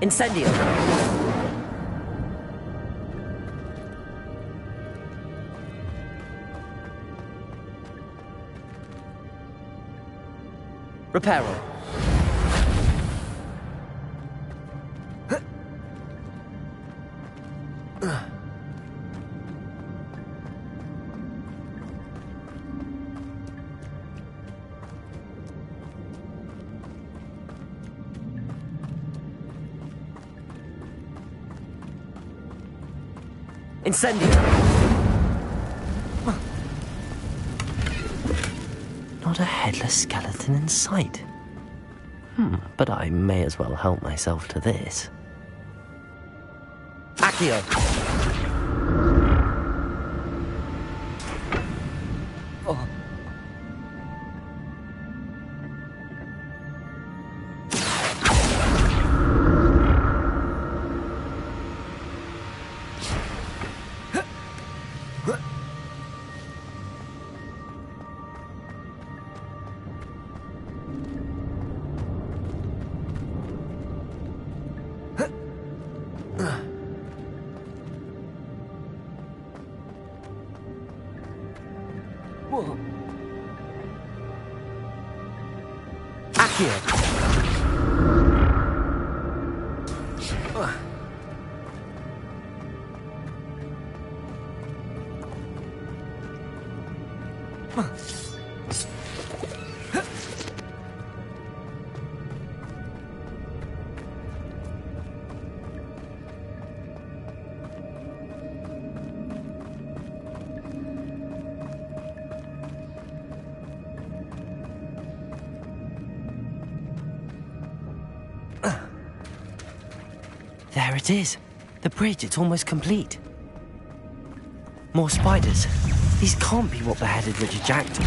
Incendio. Reparo. Incendio. Not a headless skeleton in sight. But I may as well help myself to this. Accio. Oh. Accio. There it is. The bridge, it's almost complete. More spiders. These can't be what beheaded Richard Jackson.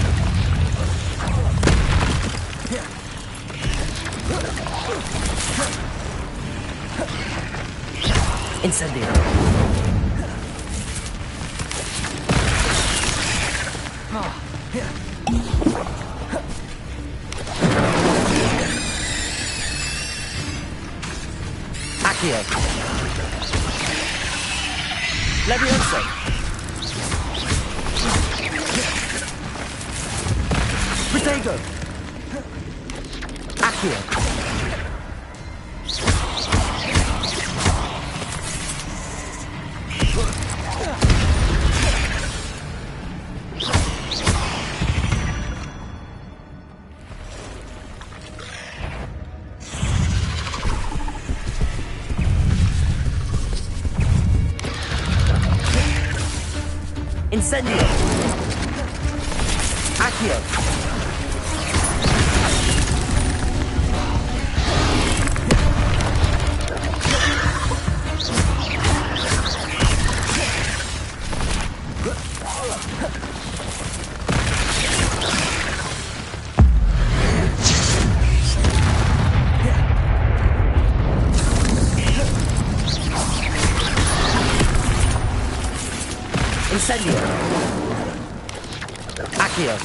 Incendio. Accio. Levioso. Protego. Accio. Incendio. Accio. Incendio. Accio.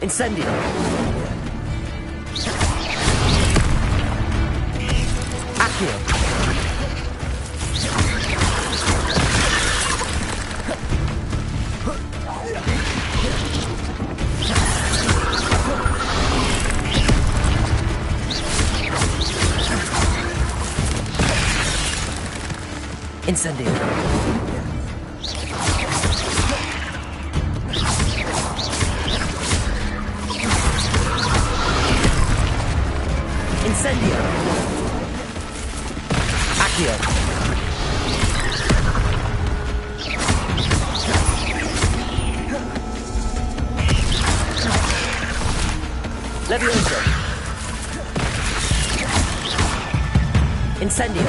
Incendio. Accio. Incendio. Incendio. Accio. Levioso. Incendio.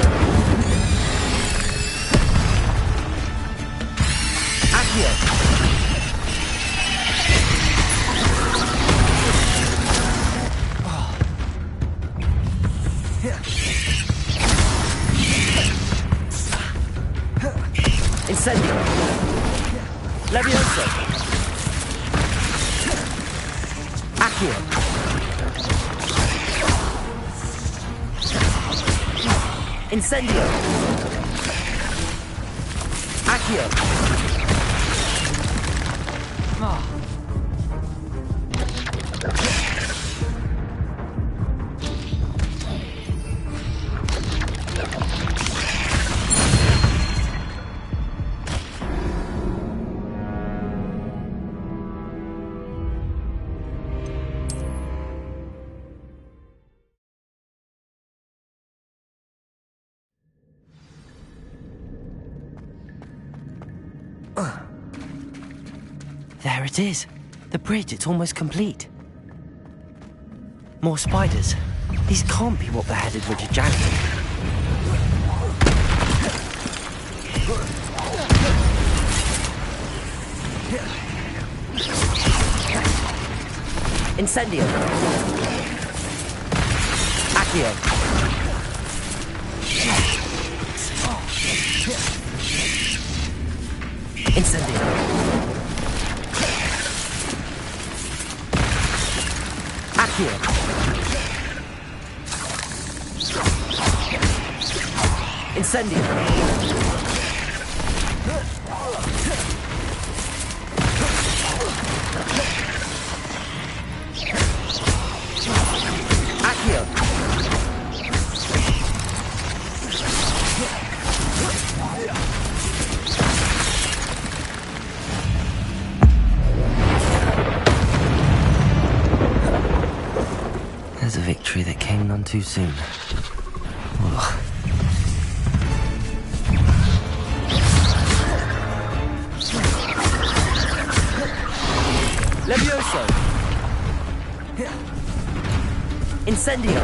Incendio. Incendio! Accio! Oh. There it is. The bridge, it's almost complete. More spiders. These can't be what beheaded Richard Jackson. Incendio. Accio. Incendio. Accio. Incendio. Accio. There's a victory that came none too soon. Ugh. Levioso! Incendio!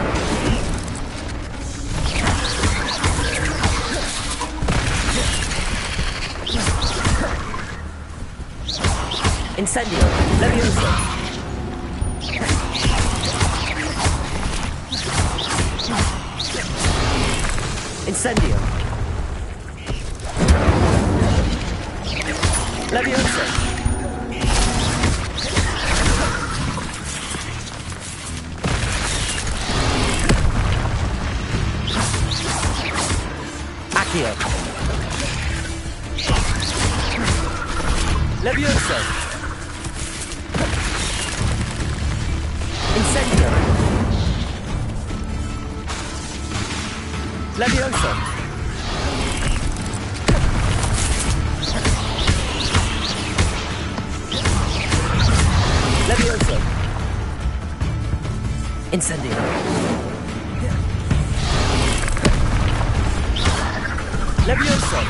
Incendio! Levioso! Incendio! Levioso! Accio! Levioso! Incendio! Levioso! Levioso! Incendio! Levioso!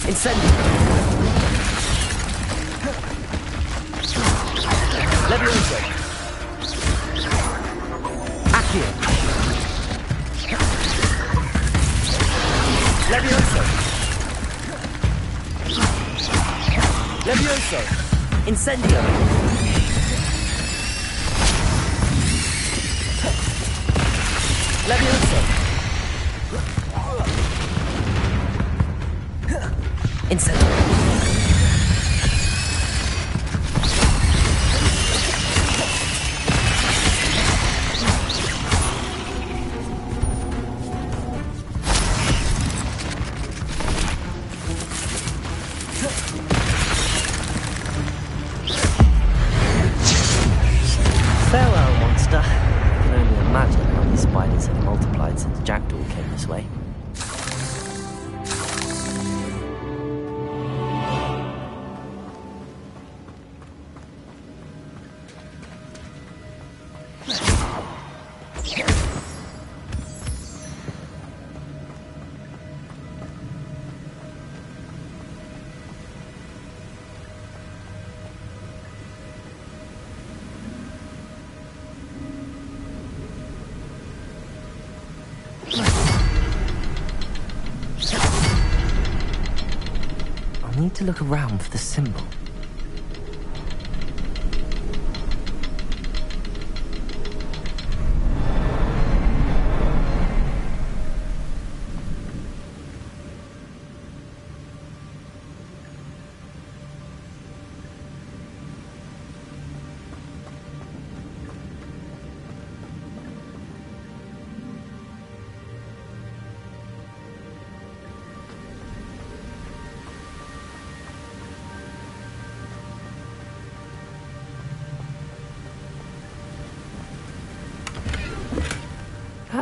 Incendio! Levioso! Accio! Levioso! Levioso! Incendio! Levioso! Incendio! Farewell, monster. I can only imagine how these spiders have multiplied since Jackdaw came this way. I need to look around for the symbol.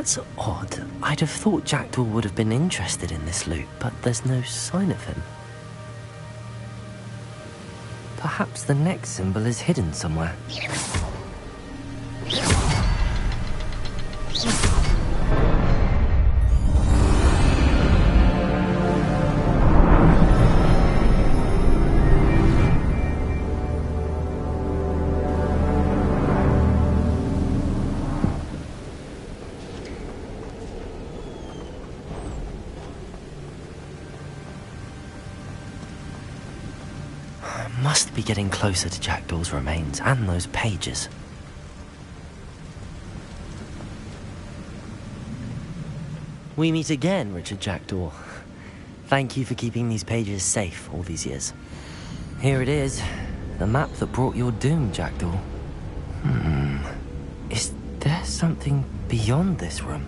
That's odd. I'd have thought Jackdaw would have been interested in this loot, but there's no sign of him. Perhaps the next symbol is hidden somewhere. Must be getting closer to Jackdaw's remains and those pages. We meet again, Richard Jackdaw. Thank you for keeping these pages safe all these years. Here it is, the map that brought your doom, Jackdaw. Is there something beyond this room?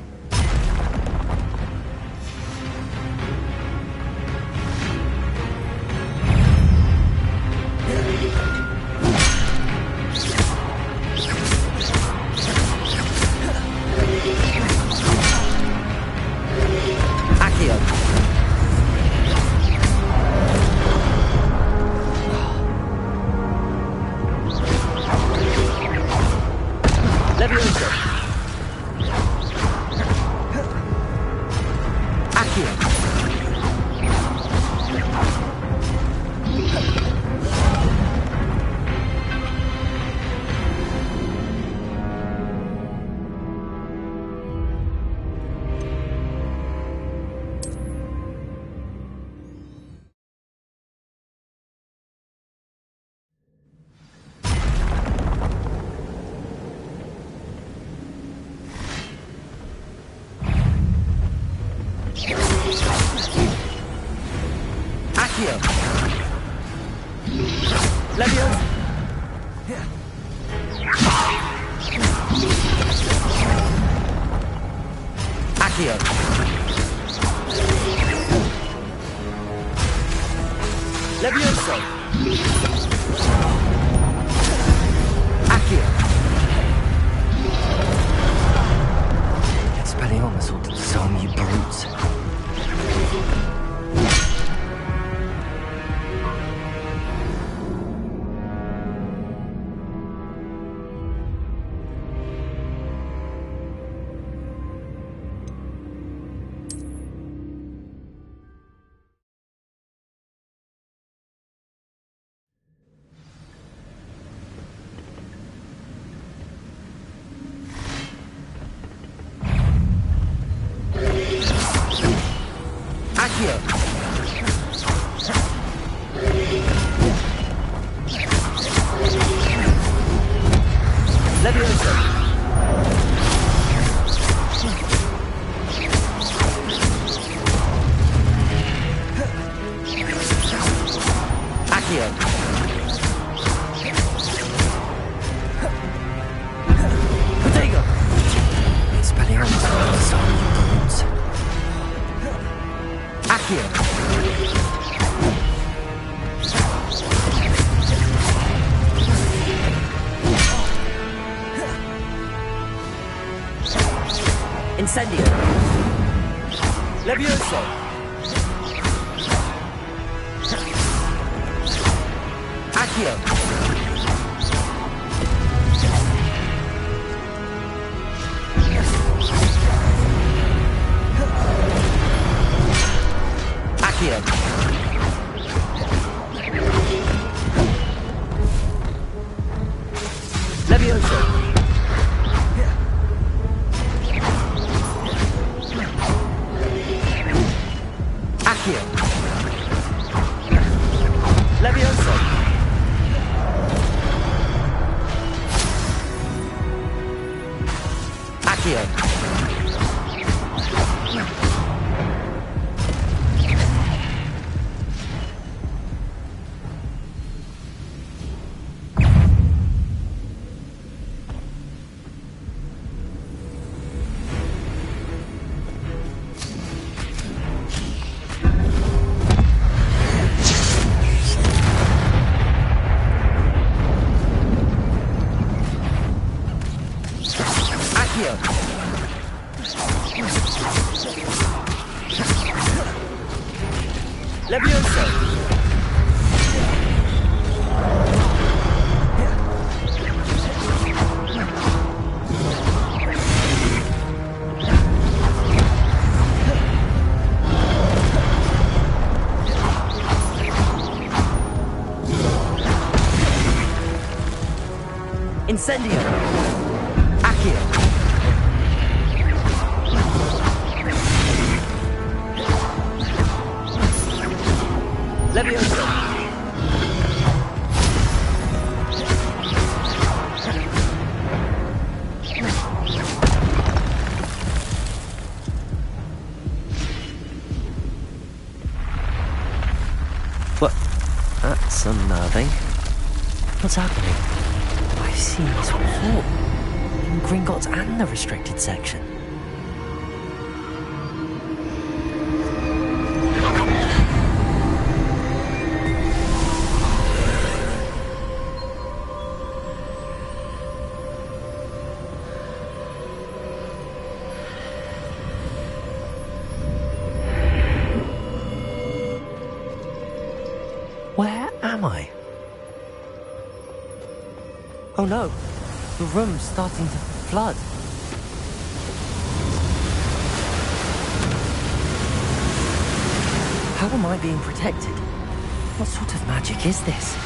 Incendio. Levioso. Accio. Accio. Levioso. Accio. Levioso. Accio. Accio. Levioso! Incendio! Accio! Levioso! What? That's unnerving. What's happening? I've seen this before. In Gringotts and the restricted section. Where am I? Oh no, the room's starting to flood. How am I being protected? What sort of magic is this?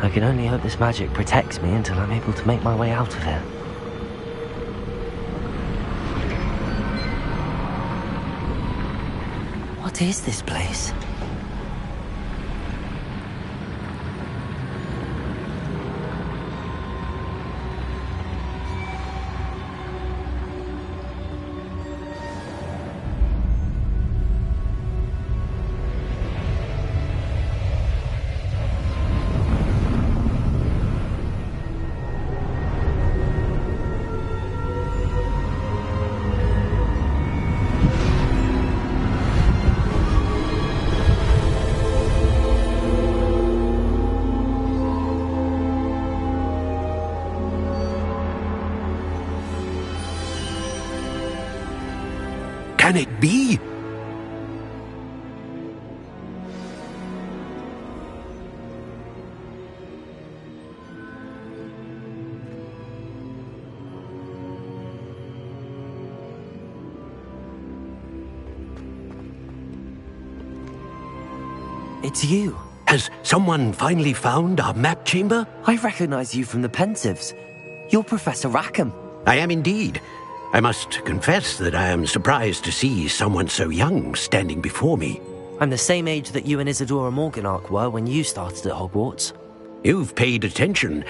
I can only hope this magic protects me until I'm able to make my way out of here. What is this place? Can it be? It's you. Has someone finally found our map chamber? I recognize you from the Pensives. You're Professor Rackham. I am indeed. I must confess that I am surprised to see someone so young standing before me. I'm the same age that you and Isadora Morganach were when you started at Hogwarts. You've paid attention,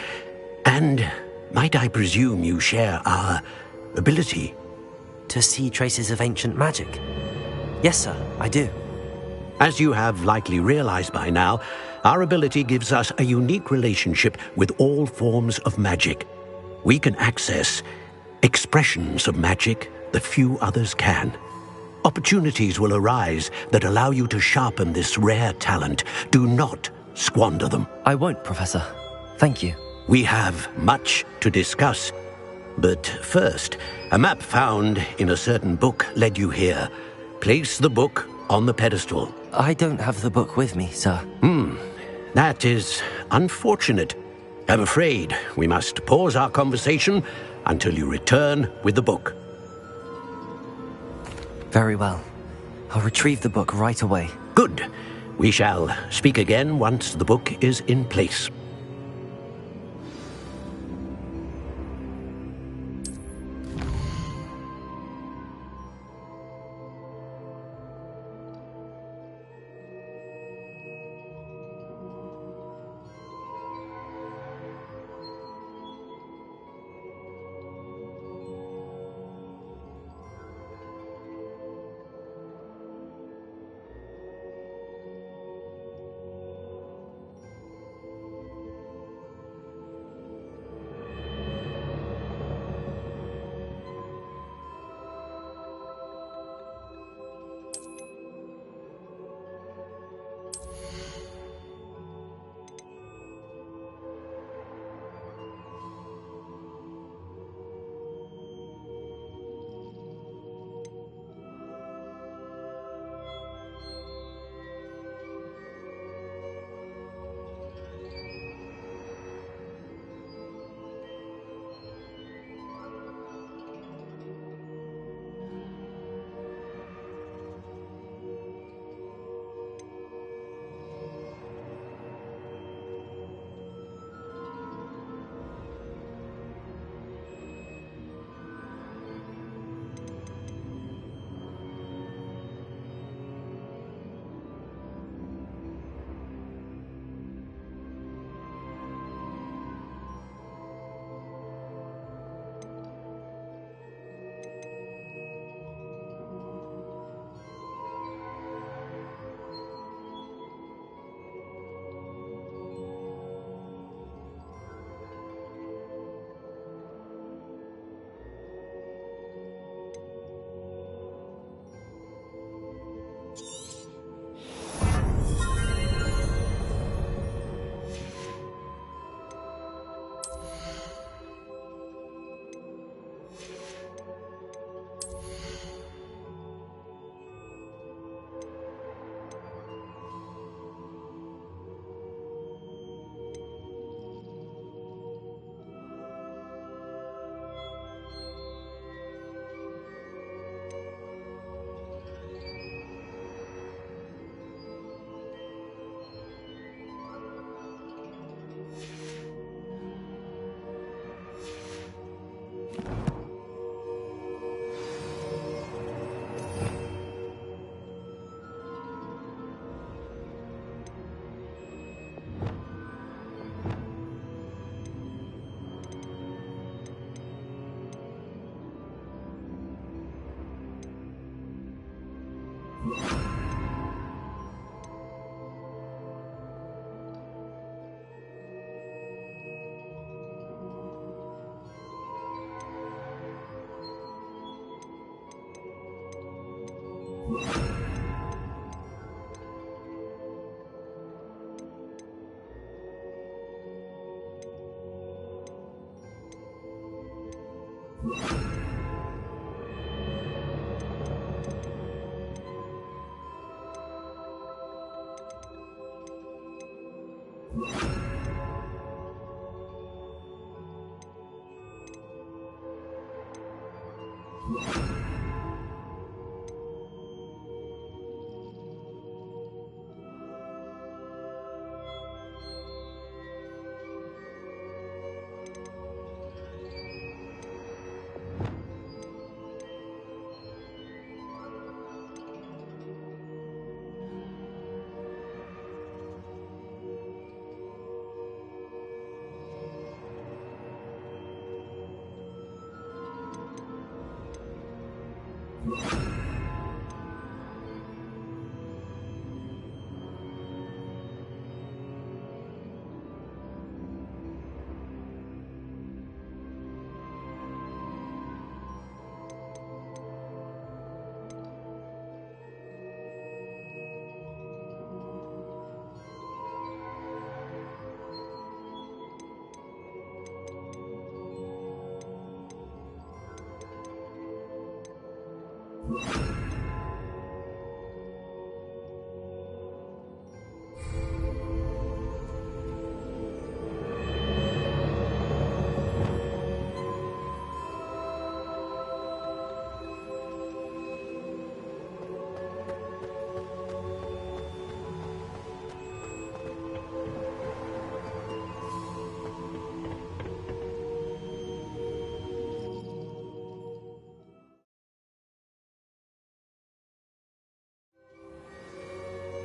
and might I presume you share our ability? To see traces of ancient magic? Yes, sir, I do. As you have likely realized by now, our ability gives us a unique relationship with all forms of magic. We can access expressions of magic that few others can. Opportunities will arise that allow you to sharpen this rare talent. Do not squander them. I won't, Professor. Thank you. We have much to discuss. But first, a map found in a certain book led you here. Place the book on the pedestal. I don't have the book with me, sir. That is unfortunate. I'm afraid we must pause our conversation until you return with the book. Very well. I'll retrieve the book right away. Good. We shall speak again once the book is in place.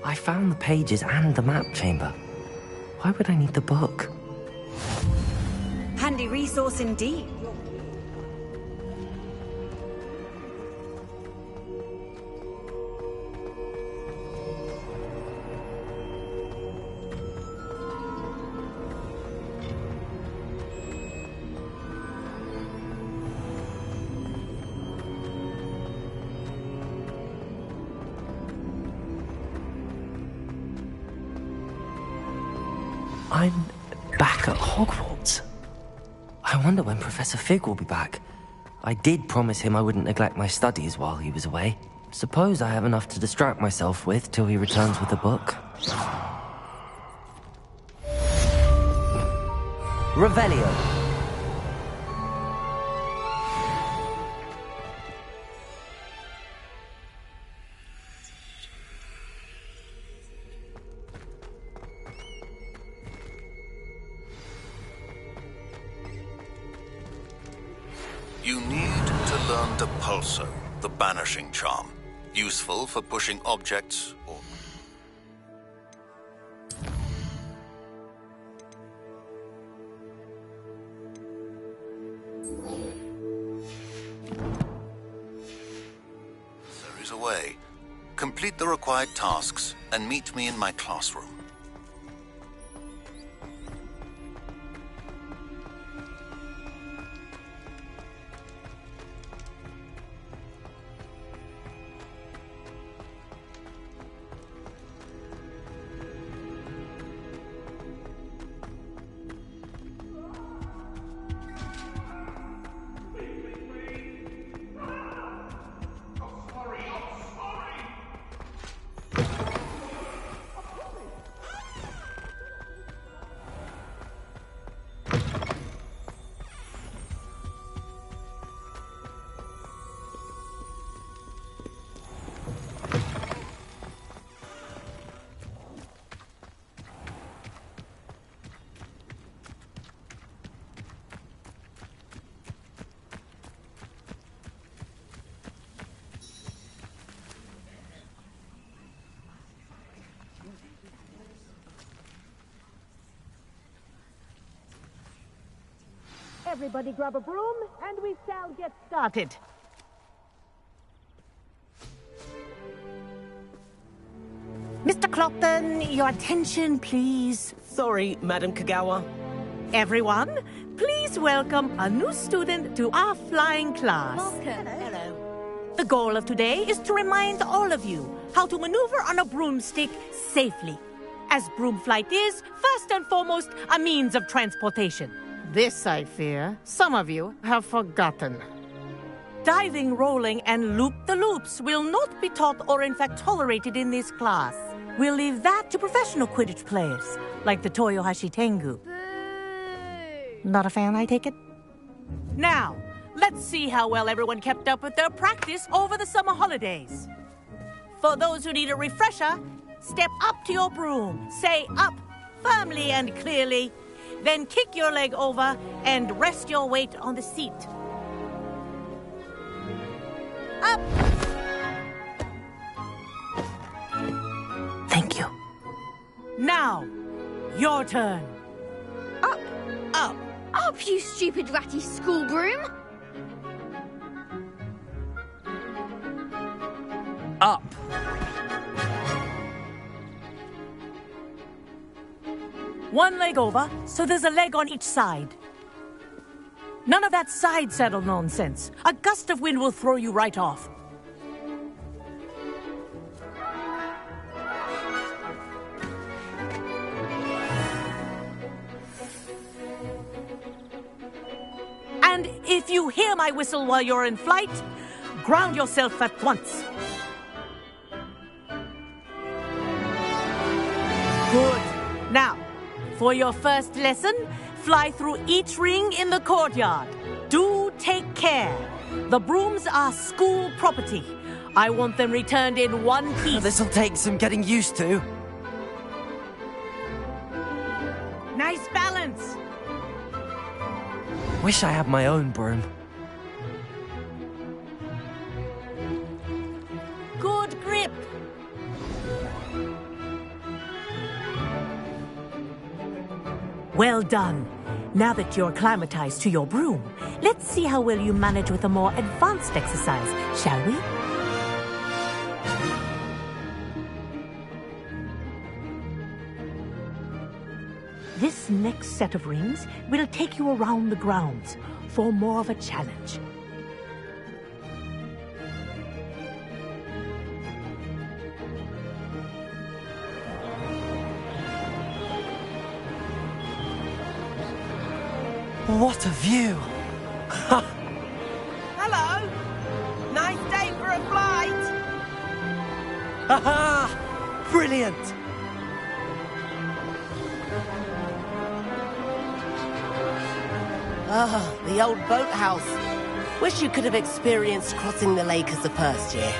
I found the pages and the map chamber. Why would I need the book? Handy resource indeed. I'm back at Hogwarts. I wonder when Professor Fig will be back. I did promise him I wouldn't neglect my studies while he was away. Suppose I have enough to distract myself with till he returns with a book. Revelio. You need to learn the pulso, the banishing charm. Useful for pushing objects or... There is a way. Complete the required tasks and meet me in my classroom. Everybody grab a broom, and we shall get started. Mr. Clopton, your attention, please. Sorry, Madam Kagawa. Everyone, please welcome a new student to our flying class. Welcome. Hello. The goal of today is to remind all of you how to maneuver on a broomstick safely, as broom flight is, first and foremost, a means of transportation. This, I fear, some of you have forgotten. Diving, rolling, and loop-the-loops will not be taught or in fact tolerated in this class. We'll leave that to professional Quidditch players, like the Toyohashi Tengu. Not a fan, I take it? Now, let's see how well everyone kept up with their practice over the summer holidays. For those who need a refresher, step up to your broom, say up firmly and clearly, then kick your leg over and rest your weight on the seat. Up! Thank you. Now, your turn. Up! Up! Up, you stupid ratty school broom! Up! One leg over, so there's a leg on each side. None of that side saddle nonsense. A gust of wind will throw you right off. And if you hear my whistle while you're in flight, ground yourself at once. Good. Now, for your first lesson, fly through each ring in the courtyard. Do take care. The brooms are school property. I want them returned in one piece. This'll take some getting used to. Nice balance. Wish I had my own broom. Good grip. Well done. Now that you're acclimatized to your broom, let's see how well you manage with a more advanced exercise, shall we? This next set of rings will take you around the grounds for more of a challenge. What a view! Hello! Nice day for a flight! Aha! Brilliant! Ah, the old boathouse. Wish you could have experienced crossing the lake as a first year.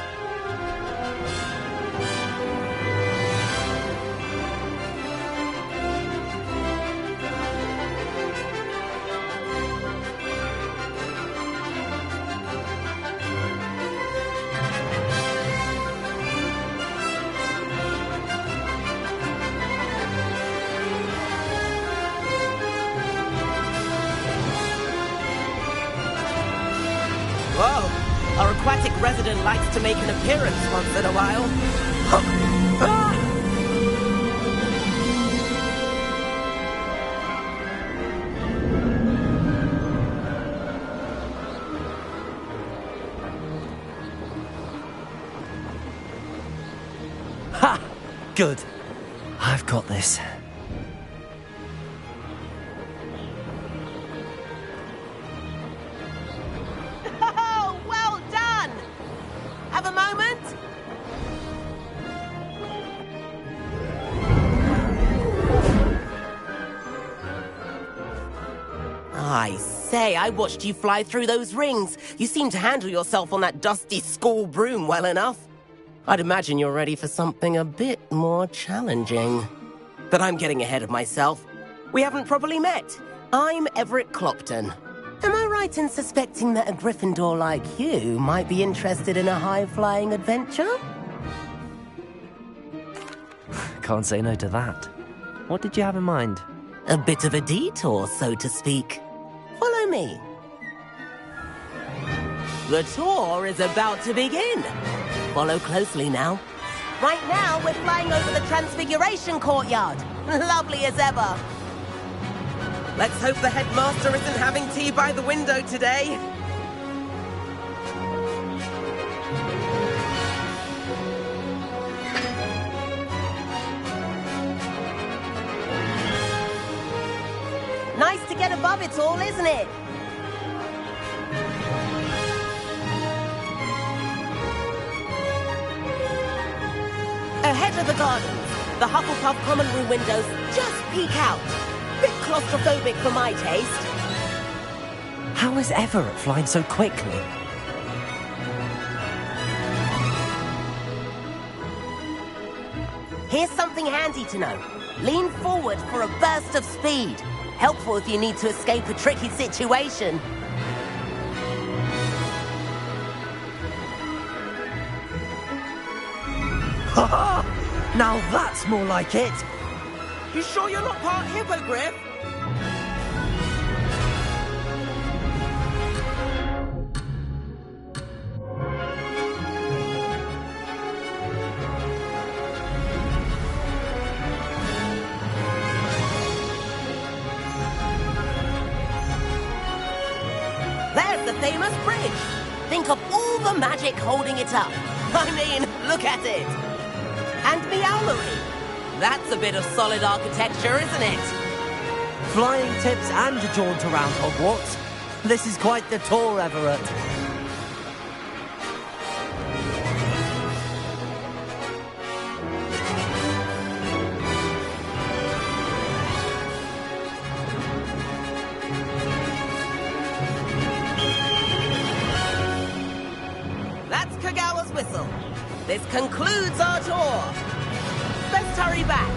Whoa! Our aquatic resident likes to make an appearance once in a while. Ha! Good. I've got this. Oh, well done! Have a moment? I say, I watched you fly through those rings. You seem to handle yourself on that dusty school broom well enough. I'd imagine you're ready for something a bit more challenging. But I'm getting ahead of myself. We haven't properly met. I'm Everett Clopton. Am I right in suspecting that a Gryffindor like you might be interested in a high-flying adventure? Can't say no to that. What did you have in mind? A bit of a detour, so to speak. Follow me. The tour is about to begin. Follow closely now. Right now, we're flying over the Transfiguration Courtyard. Lovely as ever. Let's hope the headmaster isn't having tea by the window today. right above it all, isn't it? Ahead of the gardens, the Hufflepuff common room windows just peek out. Bit claustrophobic for my taste. How is Everett flying so quickly? Here's something handy to know. Lean forward for a burst of speed. Helpful if you need to escape a tricky situation. Ha! Now that's more like it! You sure you're not part hippogriff? There's the famous bridge. Think of all the magic holding it up. I mean, look at it. And Meowlery. That's a bit of solid architecture, isn't it? Flying tips and a jaunt around Hogwarts. This is quite the tour, Everett. That's Kagawa's whistle. This concludes our tour. Let's hurry back.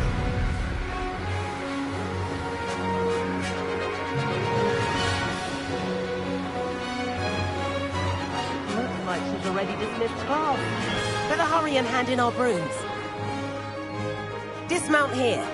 Looks like she's already dismissed class. Better hurry and hand in our brooms. Dismount here.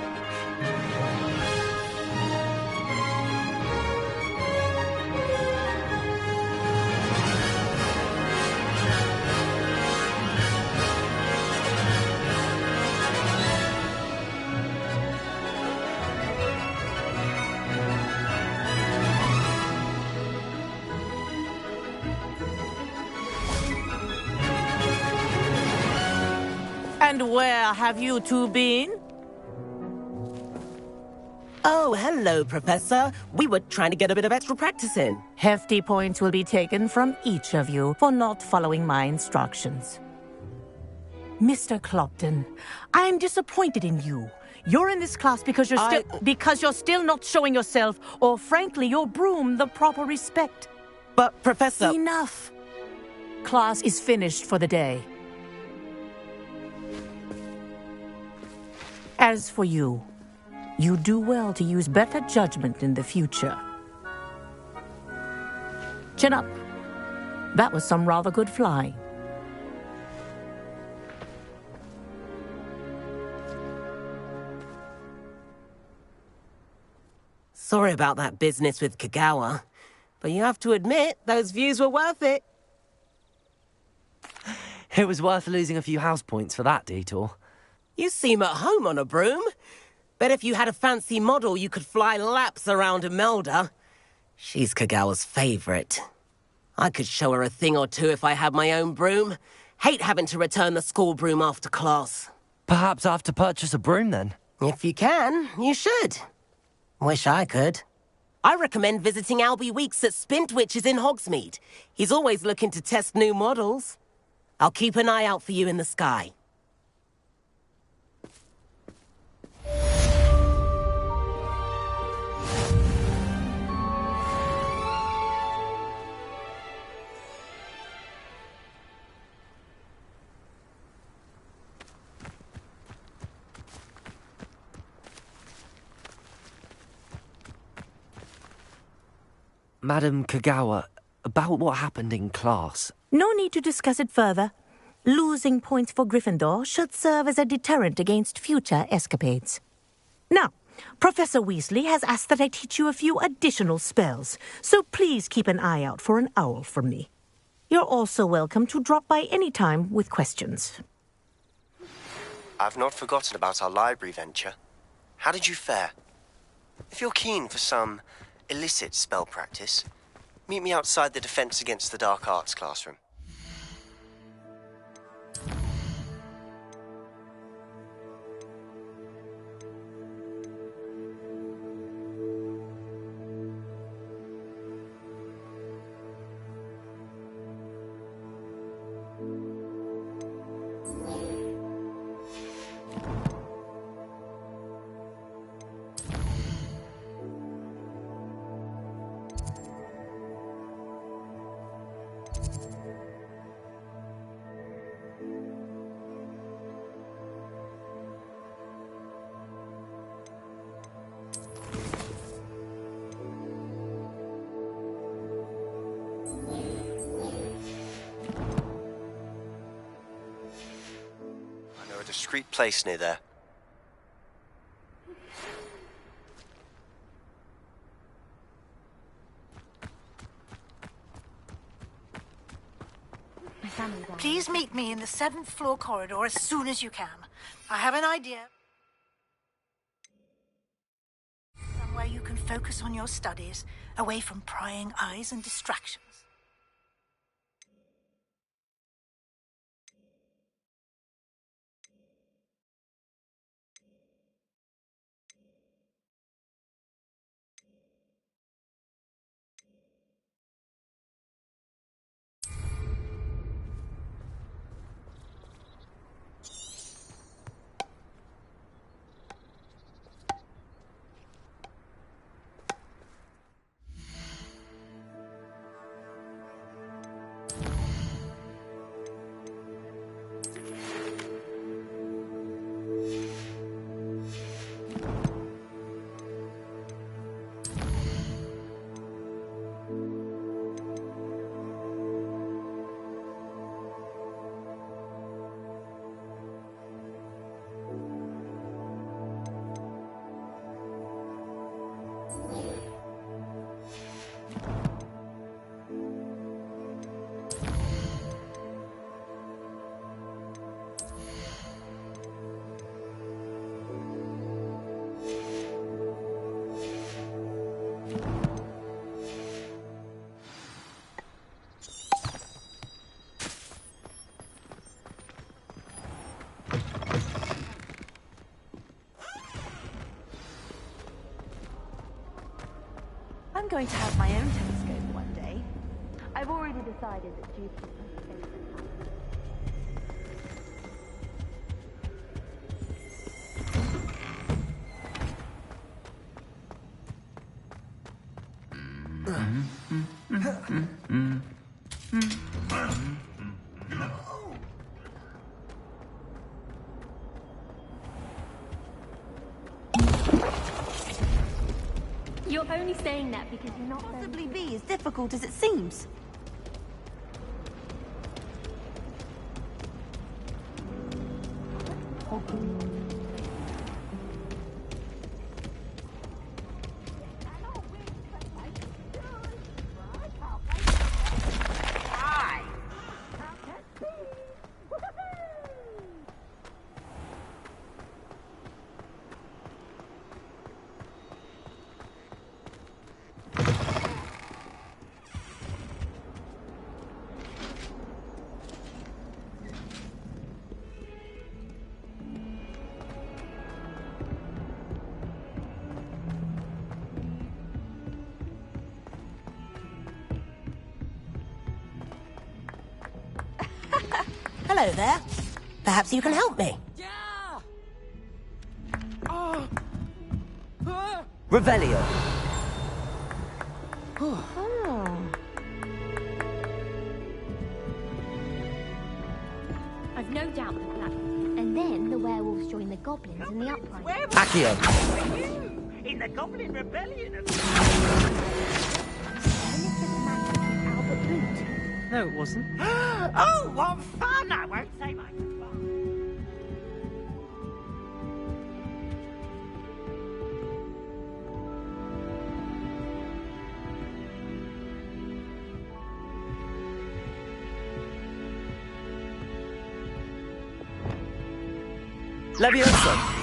And where have you two been? Oh, hello, Professor. We were trying to get a bit of extra practice in. Hefty points will be taken from each of you for not following my instructions. Mr. Clopton, I'm disappointed in you. You're in this class because you're still not showing yourself, or frankly, your broom the proper respect. But, Professor... Enough. Class is finished for the day. As for you, you do well to use better judgment in the future. Chin up. That was some rather good flying. Sorry about that business with Kagawa, but you have to admit, those views were worth it. It was worth losing a few house points for that detour. You seem at home on a broom. Bet if you had a fancy model, you could fly laps around Imelda. She's Kagawa's favorite. I could show her a thing or two if I had my own broom. Hate having to return the school broom after class. Perhaps I have to purchase a broom then. If you can, you should. Wish I could. I recommend visiting Albie Weeks at Spintwitches in Hogsmeade. He's always looking to test new models. I'll keep an eye out for you in the sky. Madam Kagawa, about what happened in class. No need to discuss it further. Losing points for Gryffindor should serve as a deterrent against future escapades. Now, Professor Weasley has asked that I teach you a few additional spells, so please keep an eye out for an owl from me. You're also welcome to drop by any time with questions. I've not forgotten about our library venture. How did you fare? If you're keen for some illicit spell practice, meet me outside the Defense Against the Dark Arts classroom. discreet place near there. Please meet me in the 7th floor corridor as soon as you can. I have an idea. Somewhere you can focus on your studies, away from prying eyes and distractions. I'm going to have my own telescope one day. I've already decided that Jupiter is You're only saying that because you're not possibly be as difficult as it seems. Hello there. Perhaps you can help me. Revelio. I've no doubt the black. And then the werewolves join the goblins in the uprising. Accio. In the Goblin Rebellion of... No, it wasn't. Oh, what fun! I won't say my goodbye. Leviosa.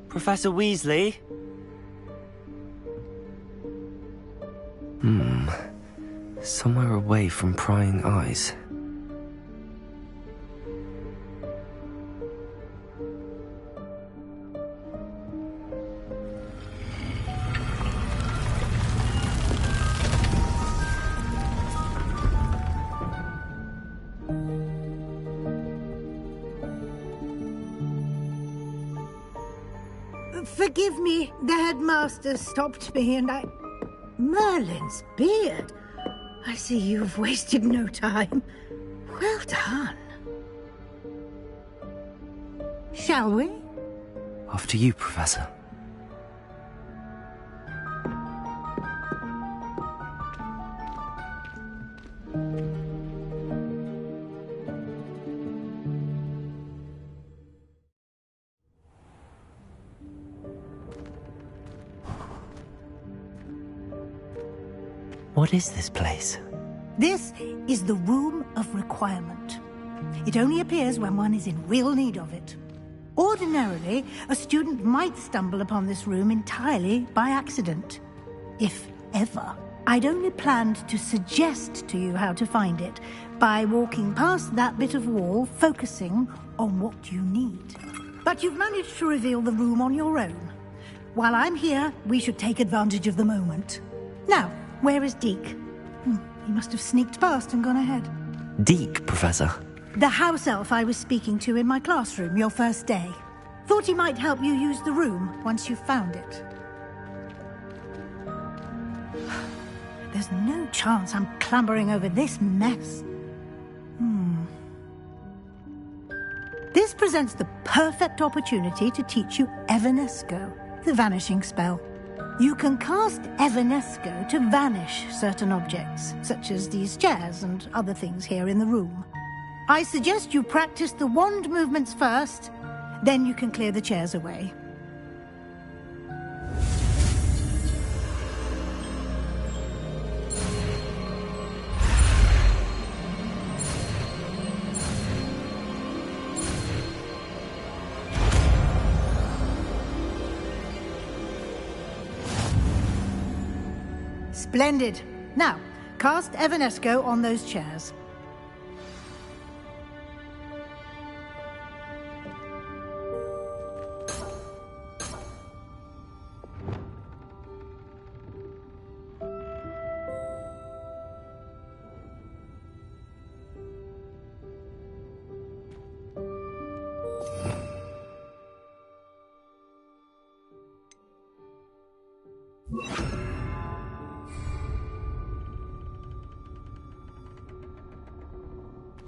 Professor Weasley? Somewhere away from prying eyes. Forgive me, the headmaster stopped me and I... Merlin's beard. I see you've wasted no time. Well done. Shall we? After you, Professor. What is this place? This is the Room of Requirement. It only appears when one is in real need of it. Ordinarily, a student might stumble upon this room entirely by accident. If ever. I'd only planned to suggest to you how to find it by walking past that bit of wall, focusing on what you need. But you've managed to reveal the room on your own. While I'm here, we should take advantage of the moment. Now, where is Deke? He must have sneaked past and gone ahead. Deke, Professor. The house elf I was speaking to in my classroom your first day. Thought he might help you use the room once you found it. There's no chance I'm clambering over this mess. This presents the perfect opportunity to teach you Evanesco, the vanishing spell. You can cast Evanesco to vanish certain objects, such as these chairs and other things here in the room. I suggest you practice the wand movements first, then you can clear the chairs away. Splendid. Now, cast Evanesco on those chairs.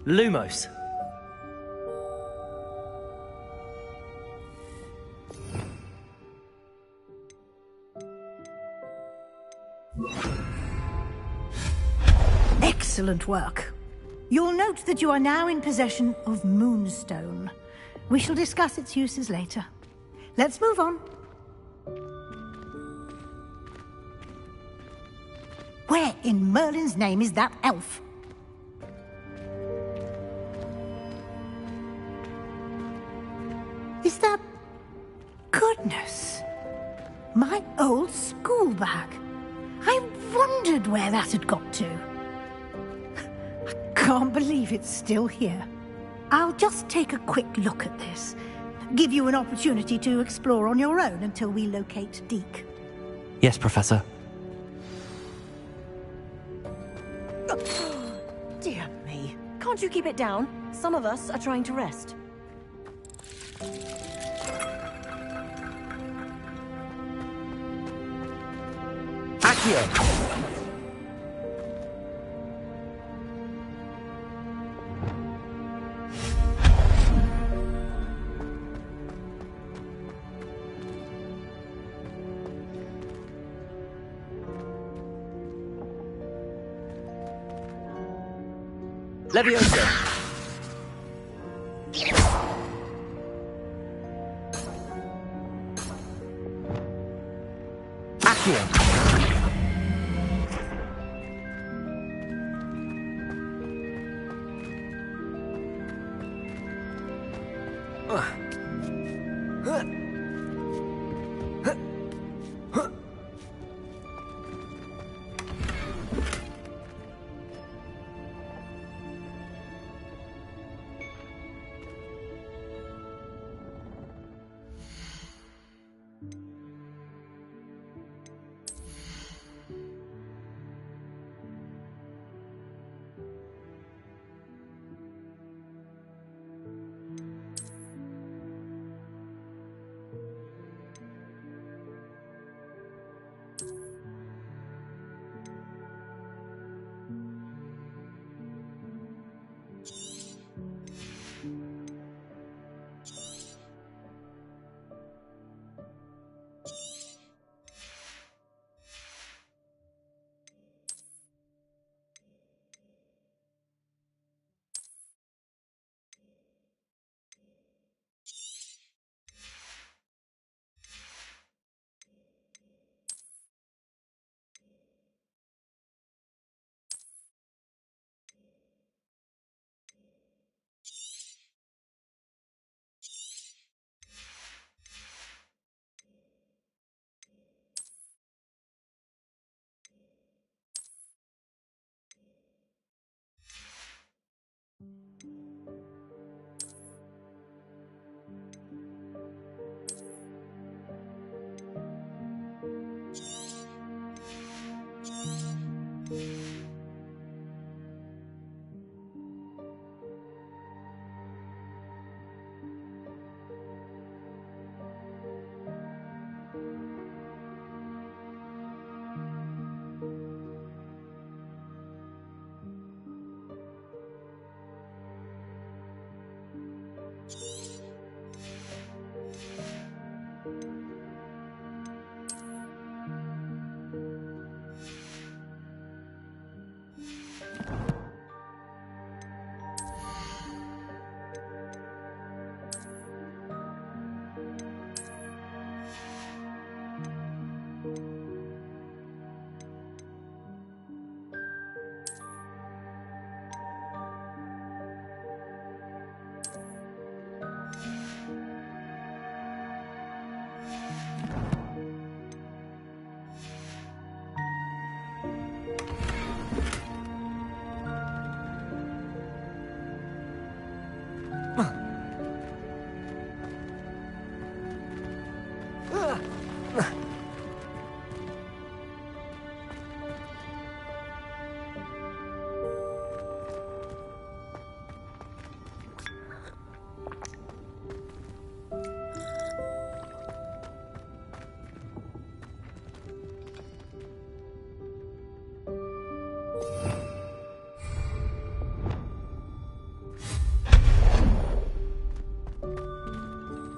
Lumos. Excellent work. You'll note that you are now in possession of Moonstone. We shall discuss its uses later. Let's move on. Where in Merlin's name is that elf? Is that... Goodness! My old school bag. I wondered where that had got to. I can't believe it's still here. I'll just take a quick look at this. Give you an opportunity to explore on your own until we locate Deke. Yes, Professor. Dear me. Can't you keep it down? Some of us are trying to rest. Accio! Leviosa! Accio!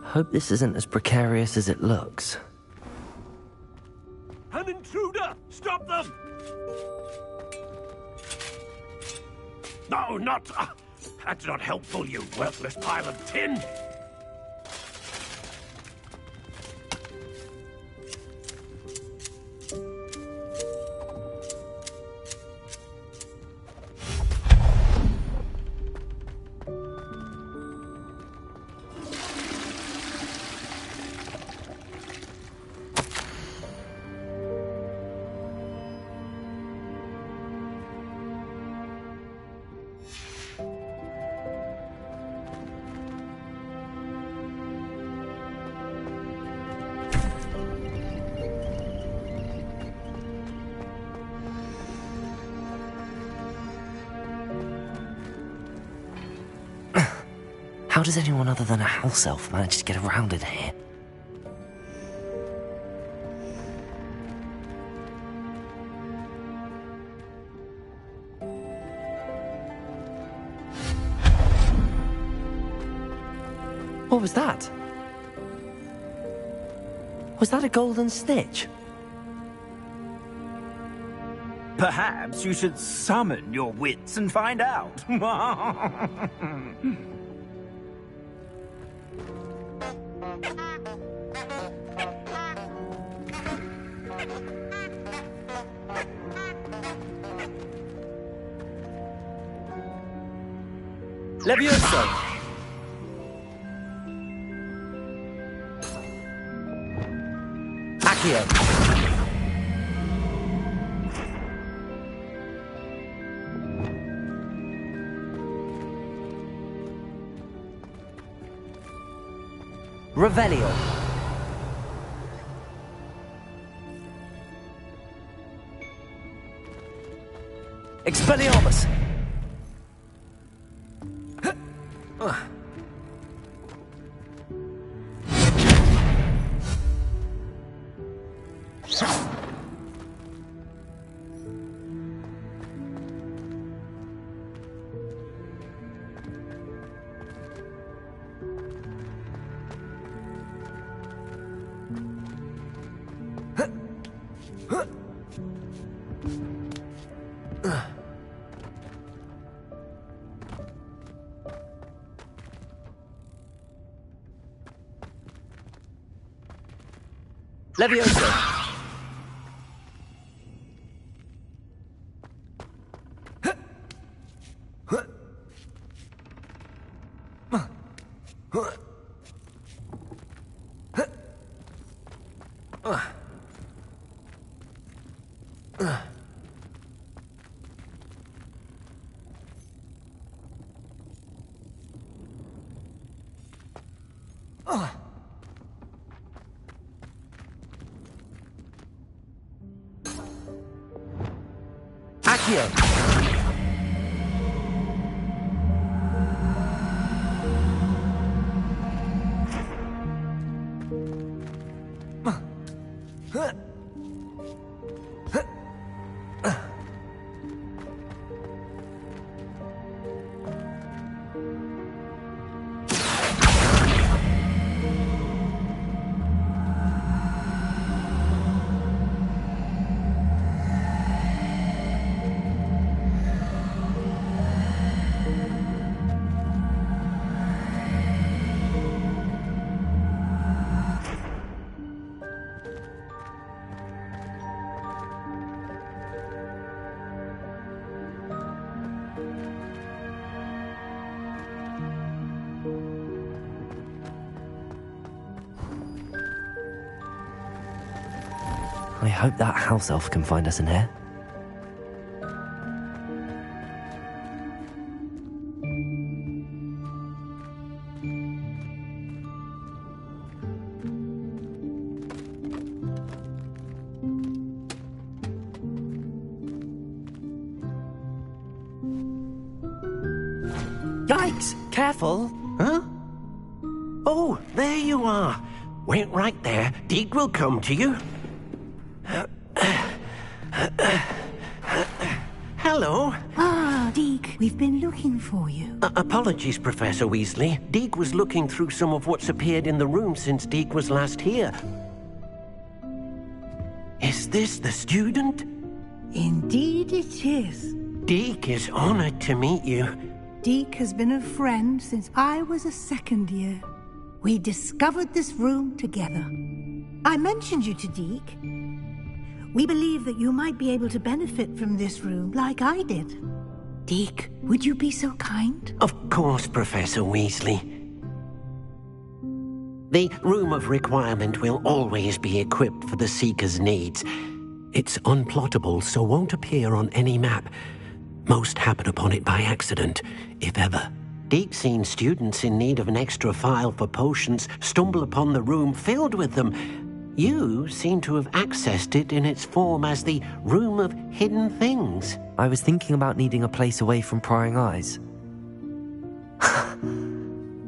Hope this isn't as precarious as it looks. An intruder! Stop them! No, not... that's not helpful, you worthless pile of tin! How does anyone other than a house elf manage to get around in here? What was that? Was that a golden snitch? Perhaps you should summon your wits and find out. Levioso! Accio! Revelio! Expelliarmus! Levioso! Accio! I hope that house elf can find us in here. Yikes! Careful! Huh? Oh, there you are. Wait right there. Deke will come to you. Hello. Ah, Deke, we've been looking for you. Apologies, Professor Weasley. Deke was looking through some of what's appeared in the room since Deke was last here. Is this the student? Indeed it is. Deke is honored to meet you. Deke has been a friend since I was a second year. We discovered this room together. I mentioned you to Deke. We believe that you might be able to benefit from this room like I did. Deke, would you be so kind? Of course, Professor Weasley. The Room of Requirement will always be equipped for the Seeker's needs. It's unplottable, so won't appear on any map. Most happen upon it by accident, if ever. Deke's seen students in need of an extra file for potions stumble upon the room filled with them. You seem to have accessed it in its form as the Room of Hidden Things. I was thinking about needing a place away from prying eyes.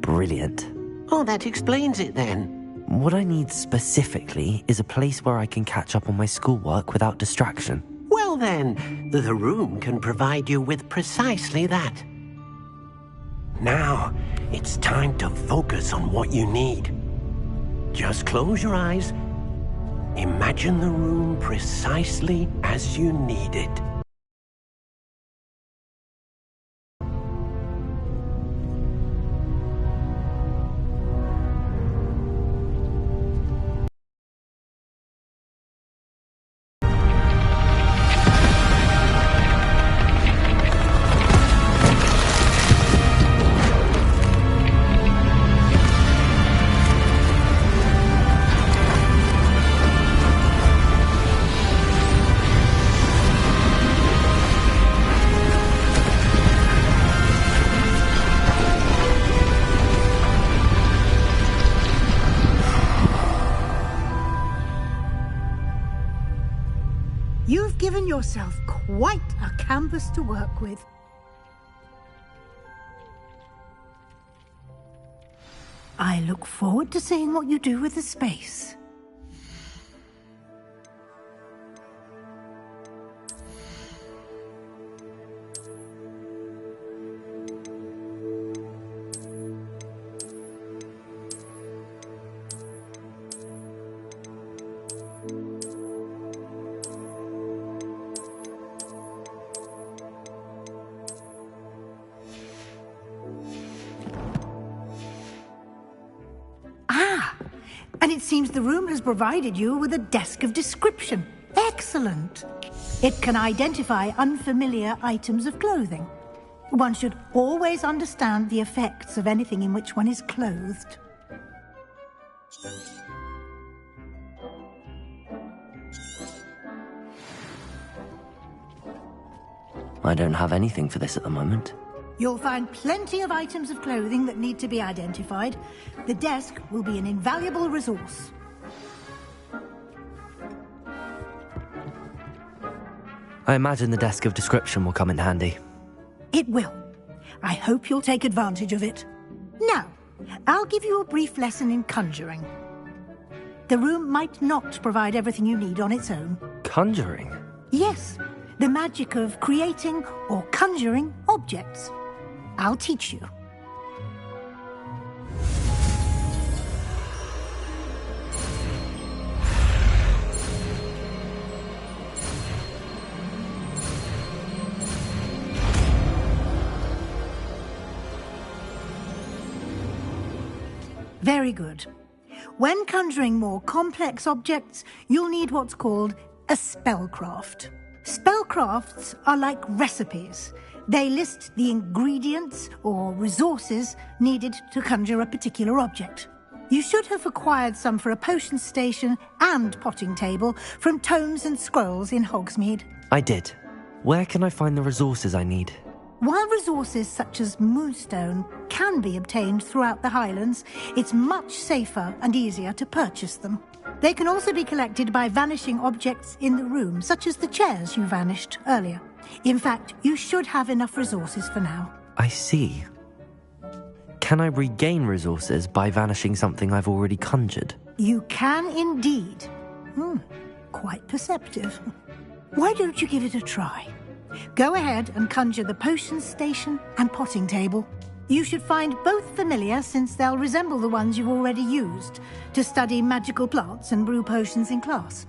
Brilliant. Oh, that explains it then. What I need specifically is a place where I can catch up on my schoolwork without distraction. Well then, the room can provide you with precisely that. Now, it's time to focus on what you need. Just close your eyes. Imagine the room precisely as you need it. You've given yourself quite a canvas to work with. I look forward to seeing what you do with the space. And it seems the room has provided you with a desk of description. Excellent. It can identify unfamiliar items of clothing. One should always understand the effects of anything in which one is clothed. I don't have anything for this at the moment. You'll find plenty of items of clothing that need to be identified. The desk will be an invaluable resource. I imagine the desk of description will come in handy. It will. I hope you'll take advantage of it. Now, I'll give you a brief lesson in conjuring. The room might not provide everything you need on its own. Conjuring? Yes, the magic of creating or conjuring objects. I'll teach you. Very good. When conjuring more complex objects, you'll need what's called a spellcraft. Spellcrafts are like recipes. They list the ingredients or resources needed to conjure a particular object. You should have acquired some for a potion station and potting table from tomes and scrolls in Hogsmeade. I did. Where can I find the resources I need? While resources such as moonstone can be obtained throughout the Highlands, it's much safer and easier to purchase them. They can also be collected by vanishing objects in the room, such as the chairs you vanished earlier. In fact, you should have enough resources for now. I see. can I regain resources by vanishing something I've already conjured? You can indeed. Quite perceptive. Why don't you give it a try? Go ahead and conjure the potion station and potting table. You should find both familiar, since they'll resemble the ones you've already used to study magical plants and brew potions in class.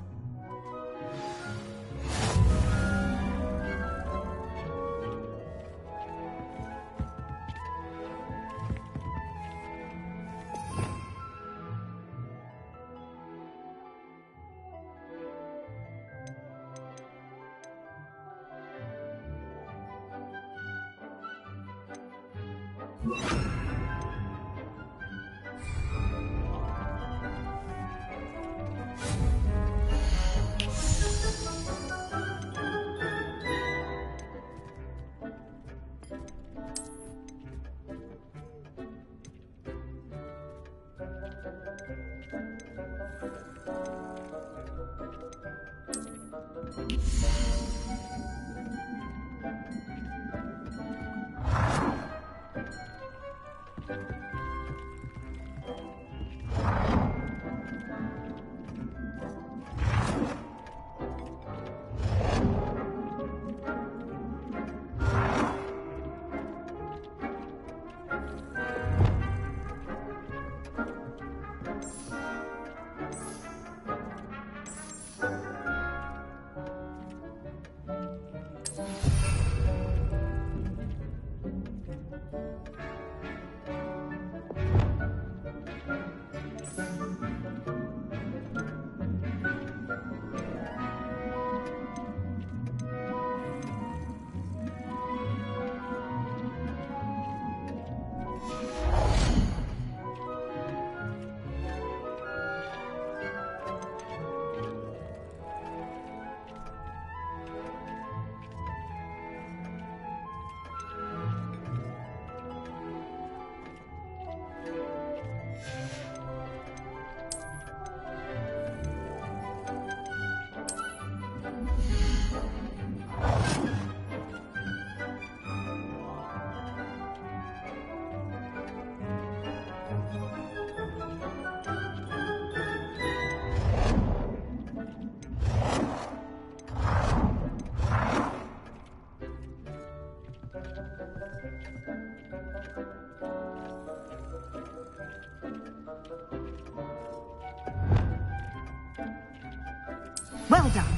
Well done.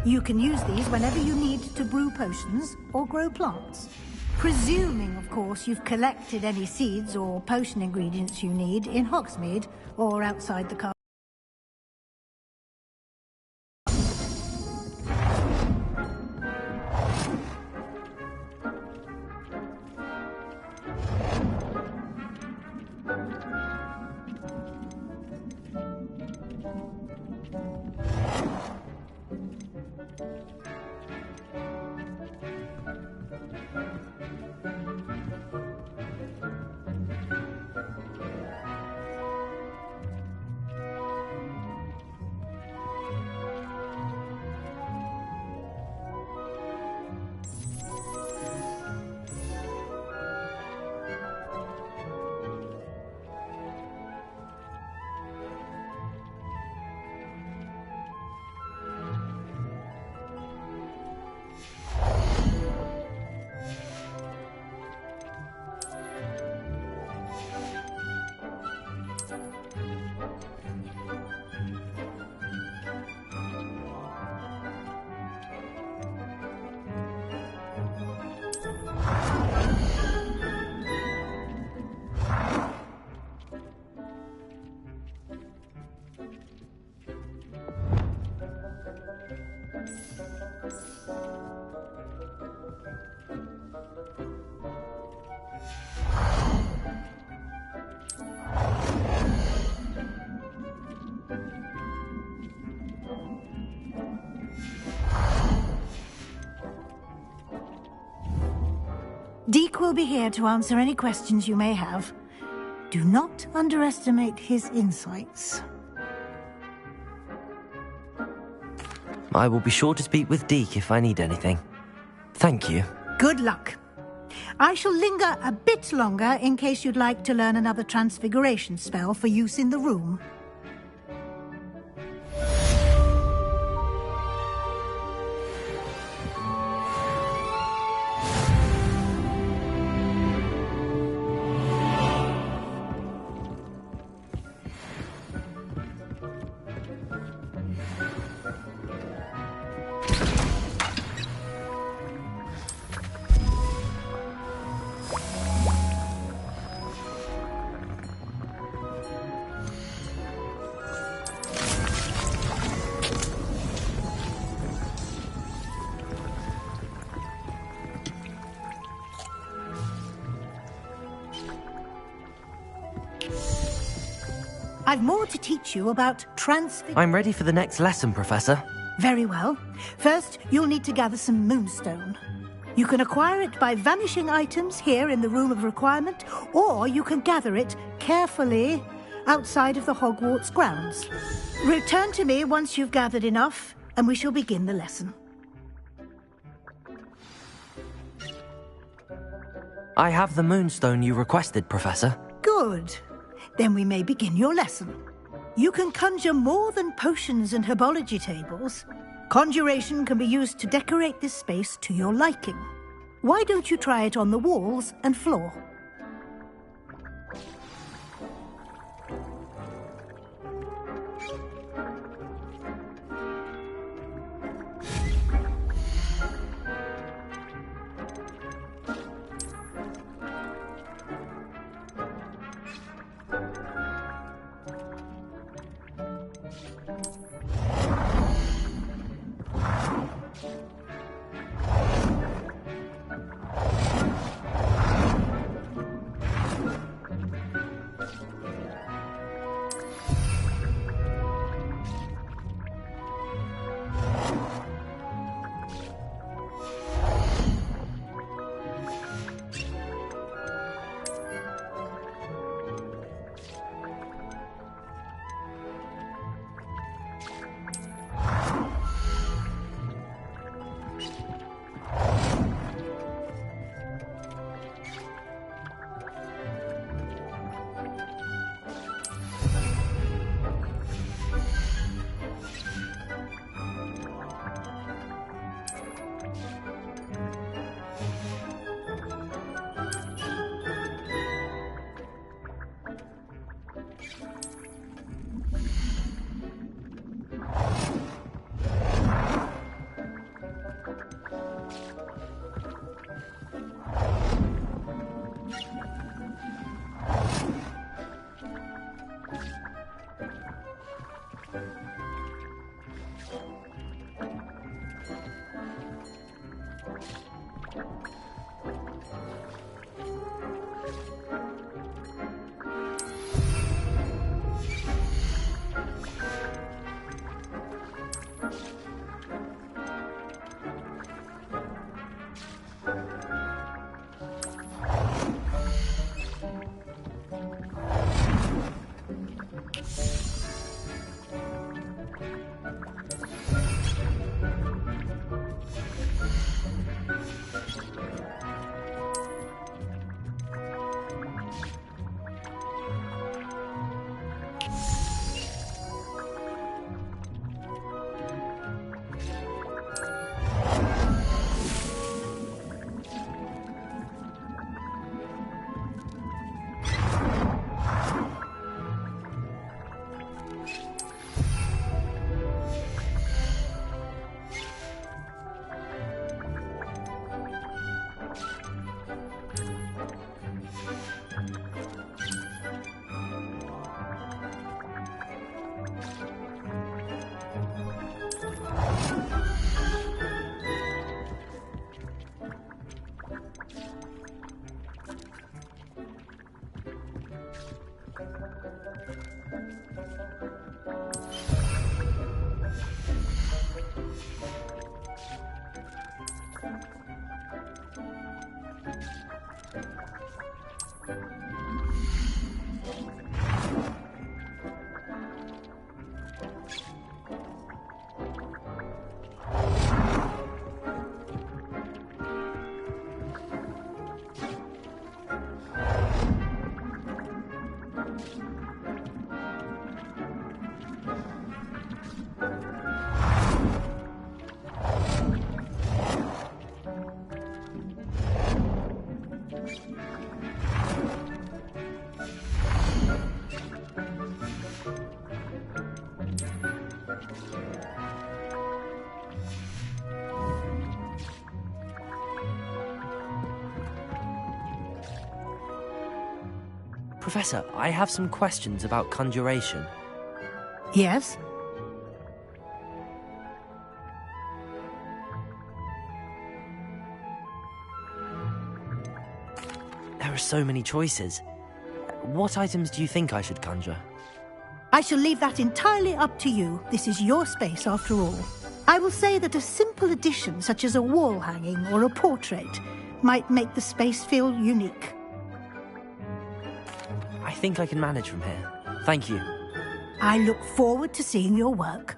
You can use these whenever you need to brew potions or grow plants. Presuming, of course, you've collected any seeds or potion ingredients you need in Hogsmeade or outside the castle. Deke will be here to answer any questions you may have. Do not underestimate his insights. I will be sure to speak with Deke if I need anything. Thank you. Good luck. I shall linger a bit longer in case you'd like to learn another transfiguration spell for use in the room. I've more to teach you about I'm ready for the next lesson, Professor. Very well. First, you'll need to gather some moonstone. You can acquire it by vanishing items here in the Room of Requirement, or you can gather it carefully outside of the Hogwarts grounds. Return to me once you've gathered enough, and we shall begin the lesson. I have the moonstone you requested, Professor. Good. Then we may begin your lesson. You can conjure more than potions and herbology tables. Conjuration can be used to decorate this space to your liking. Why don't you try it on the walls and floor? Professor, I have some questions about conjuration. Yes? There are so many choices. What items do you think I should conjure? I shall leave that entirely up to you. This is your space, after all. I will say that a simple addition, such as a wall hanging or a portrait, might make the space feel unique. I think I can manage from here. Thank you. I look forward to seeing your work.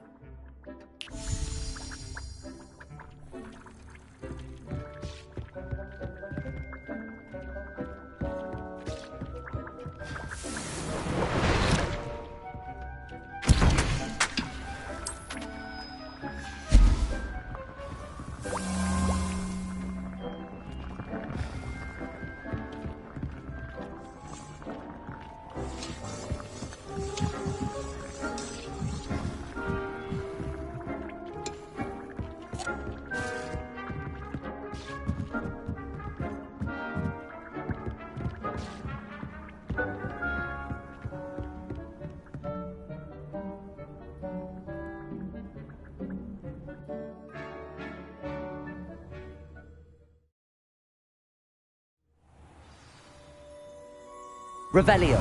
Revelio.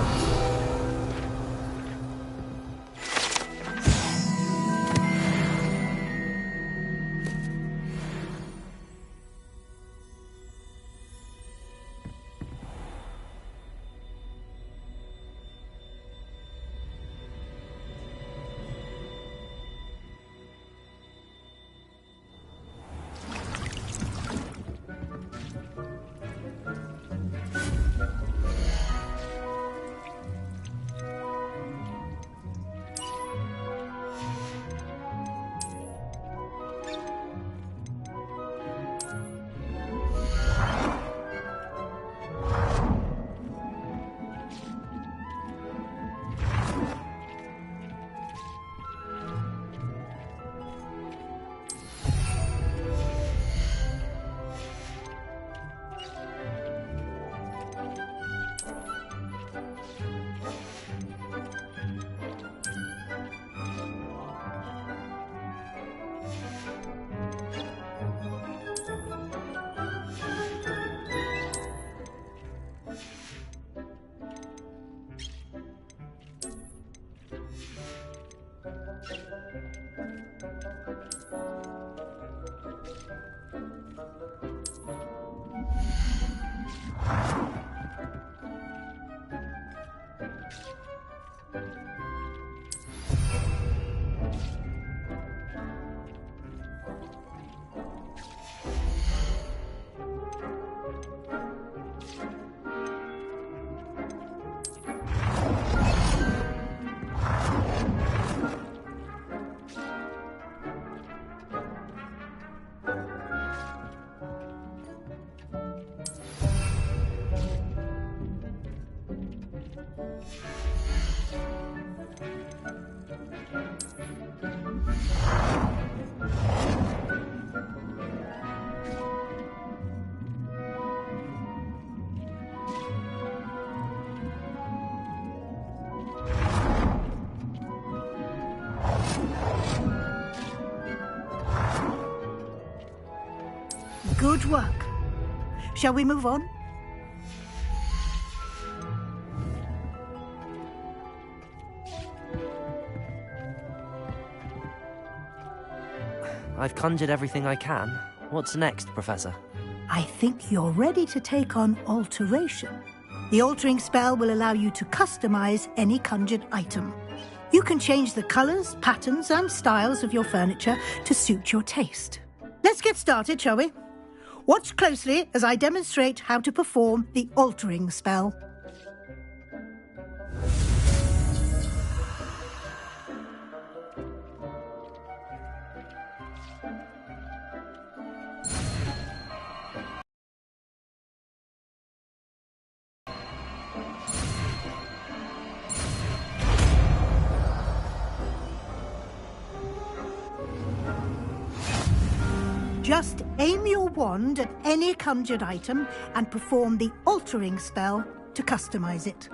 Good work. Shall we move on? I've conjured everything I can. What's next, Professor? I think you're ready to take on alteration. The altering spell will allow you to customize any conjured item. You can change the colors, patterns, and styles of your furniture to suit your taste. Let's get started, shall we? Watch closely as I demonstrate how to perform the altering spell. Just aim your wand at any conjured item and perform the altering spell to customize it.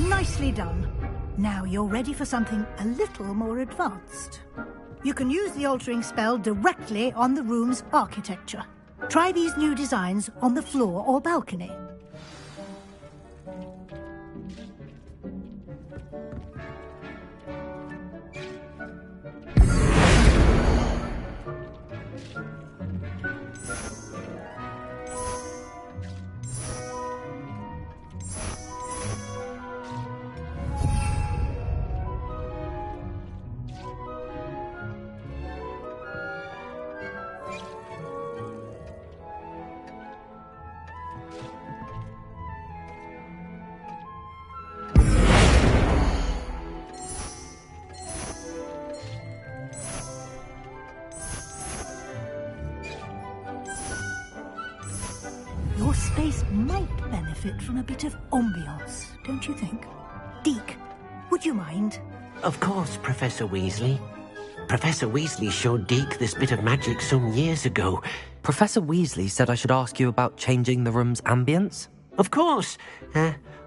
Nicely done. Now you're ready for something a little more advanced. You can use the altering spell directly on the room's architecture. Try these new designs on the floor or balcony. Your space might benefit from a bit of ambiance, don't you think? Deke, would you mind? Of course, Professor Weasley. Professor Weasley showed Deke this bit of magic some years ago. Professor Weasley said I should ask you about changing the room's ambience? Of course.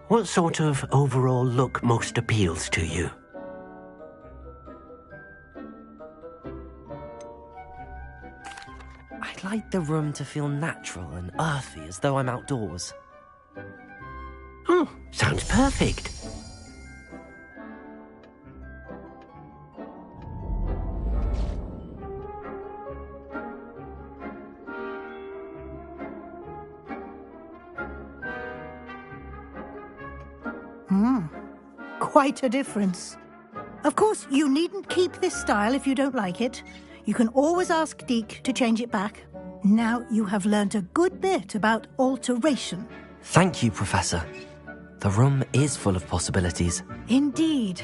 What sort of overall look most appeals to you? I'd like the room to feel natural and earthy, as though I'm outdoors. Oh, sounds perfect. Quite a difference. Of course, you needn't keep this style if you don't like it. You can always ask Deke to change it back. Now you have learnt a good bit about alteration. Thank you, Professor. The room is full of possibilities. Indeed.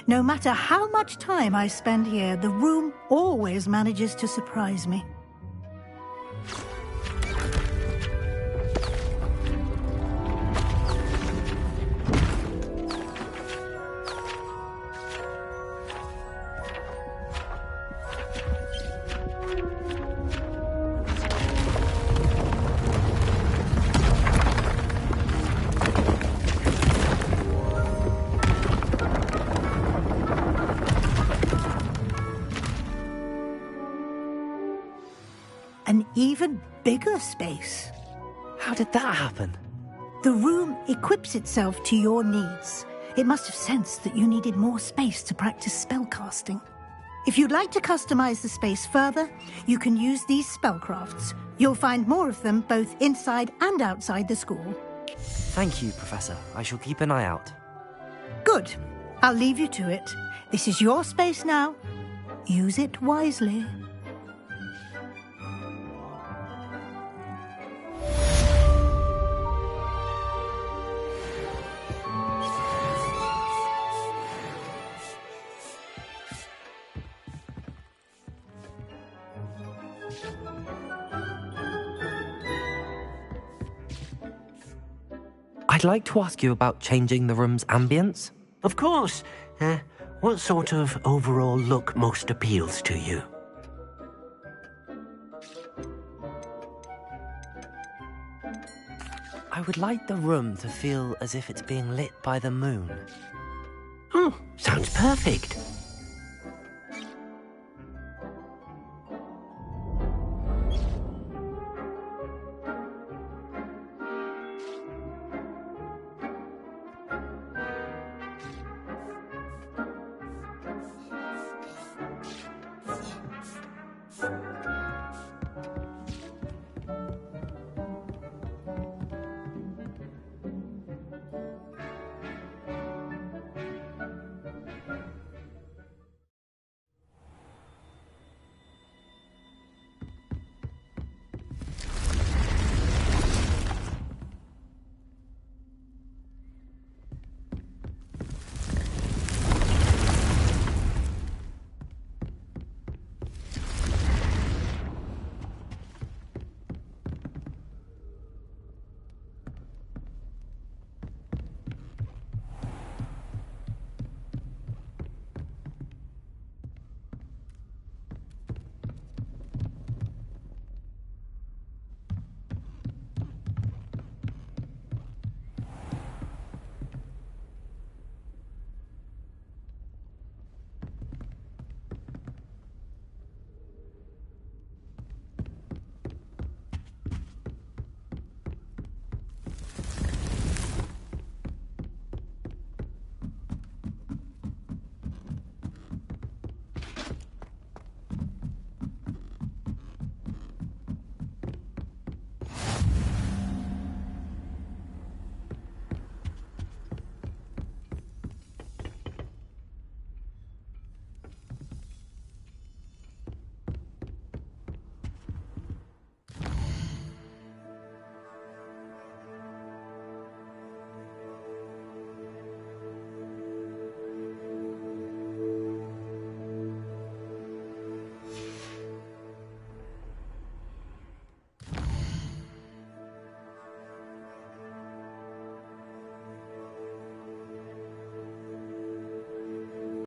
No matter how much time I spend here, the room always manages to surprise me. An even bigger space. How did that happen? The room equips itself to your needs. It must have sensed that you needed more space to practice spellcasting. If you'd like to customize the space further, you can use these spellcrafts. You'll find more of them both inside and outside the school. Thank you, Professor. I shall keep an eye out. Good. I'll leave you to it. This is your space now. Use it wisely. I'd like to ask you about changing the room's ambience. Of course. What sort of overall look most appeals to you? I would like the room to feel as if it's being lit by the moon. Oh, sounds perfect.